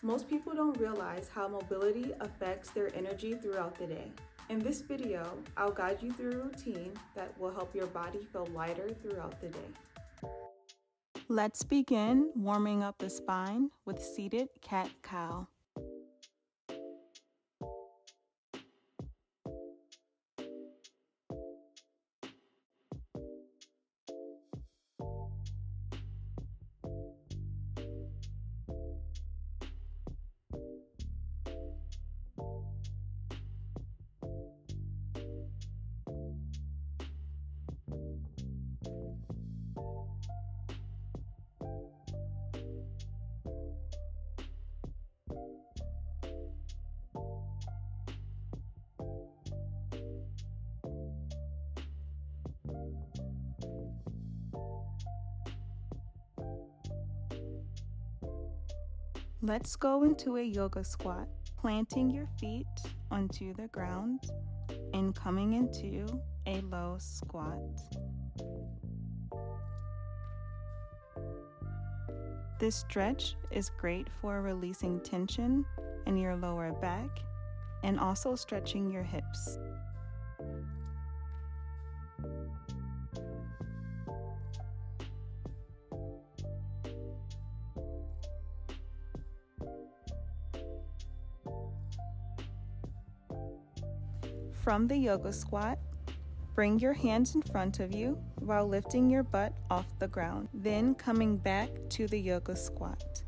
Most people don't realize how mobility affects their energy throughout the day. In this video, I'll guide you through a routine that will help your body feel lighter throughout the day. Let's begin warming up the spine with seated cat-cow. Let's go into a yoga squat, planting your feet onto the ground and coming into a low squat. This stretch is great for releasing tension in your lower back and also stretching your hips. From the yoga squat, bring your hands in front of you while lifting your butt off the ground, then coming back to the yoga squat.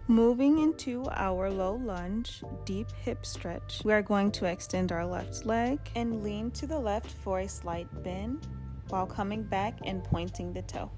Moving into our low lunge, deep hip stretch, we are going to extend our left leg and lean to the left for a slight bend while coming back and pointing the toe.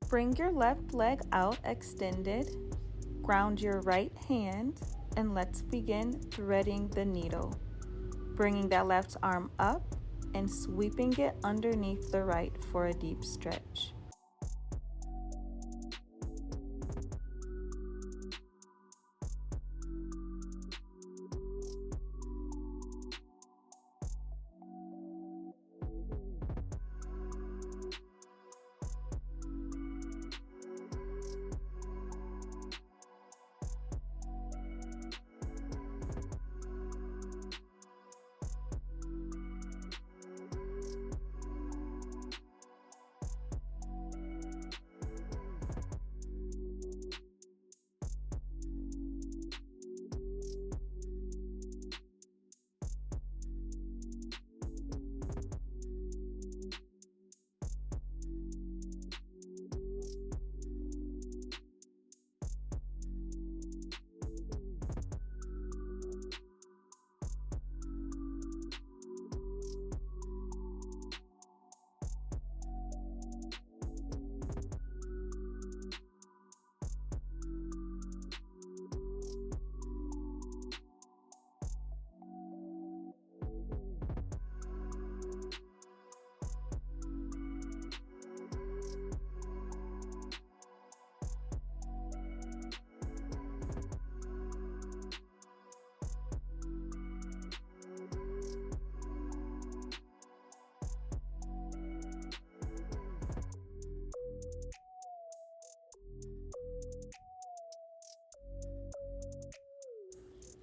Bring your left leg out extended, ground your right hand, and let's begin threading the needle. Bringing that left arm up and sweeping it underneath the right for a deep stretch.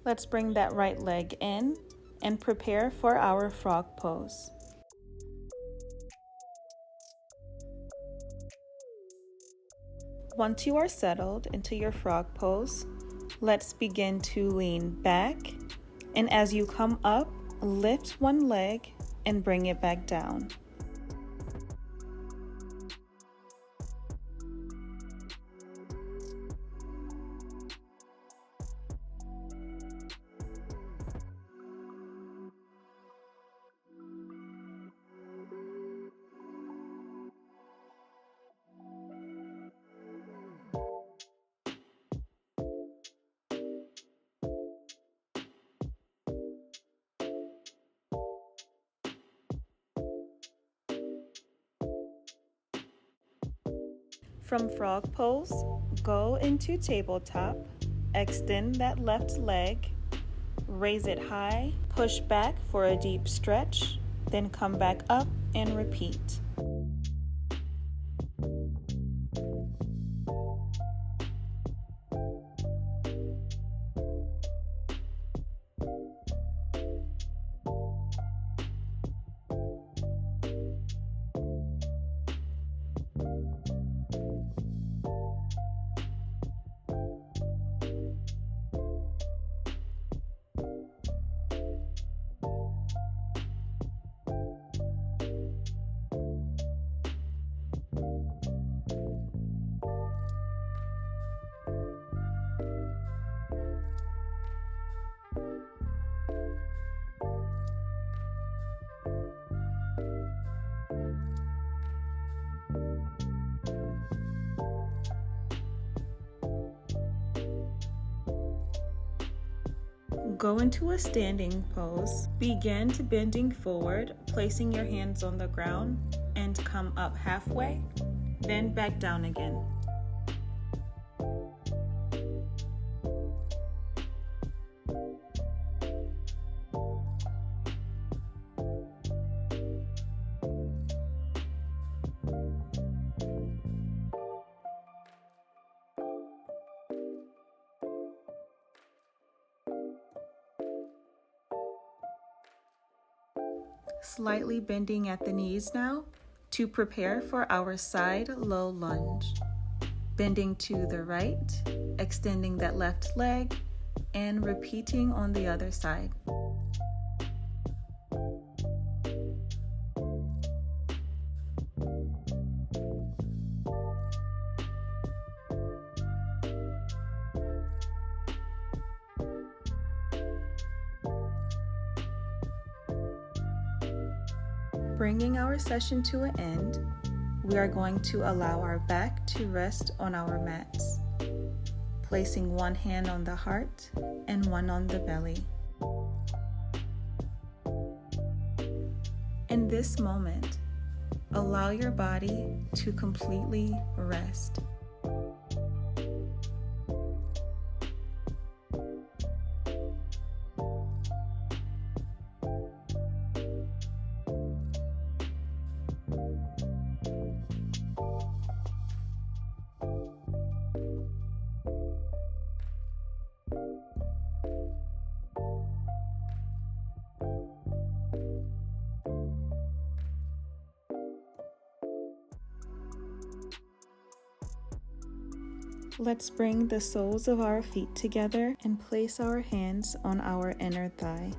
Let's bring that right leg in and prepare for our frog pose. Once you are settled into your frog pose, let's begin to lean back, and as you come up, lift one leg and bring it back down. From frog pose, go into tabletop, extend that left leg, raise it high, push back for a deep stretch, then come back up and repeat. Go into a standing pose. Begin to bending forward, placing your hands on the ground, and come up halfway, then back down again. Slightly bending at the knees now to prepare for our side low lunge. Bending to the right, extending that left leg, and repeating on the other side. Bringing our session to an end, we are going to allow our back to rest on our mats, placing one hand on the heart and one on the belly. In this moment, allow your body to completely rest. Let's bring the soles of our feet together and place our hands on our inner thigh.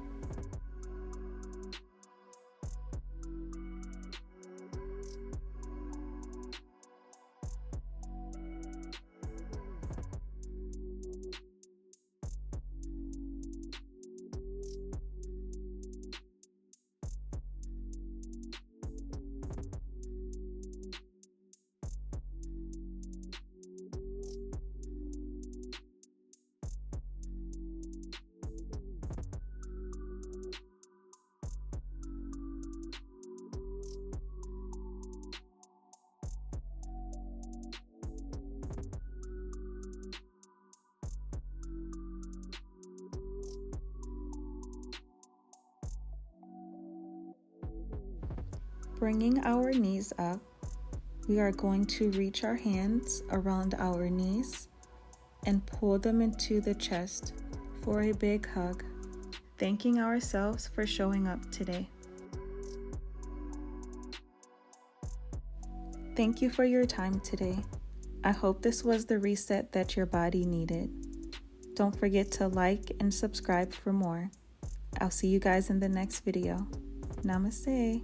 Bringing our knees up, we are going to reach our hands around our knees and pull them into the chest, for a big hug, thanking ourselves for showing up today. Thank you for your time today. I hope this was the reset that your body needed. Don't forget to like and subscribe for more. I'll see you guys in the next video. Namaste.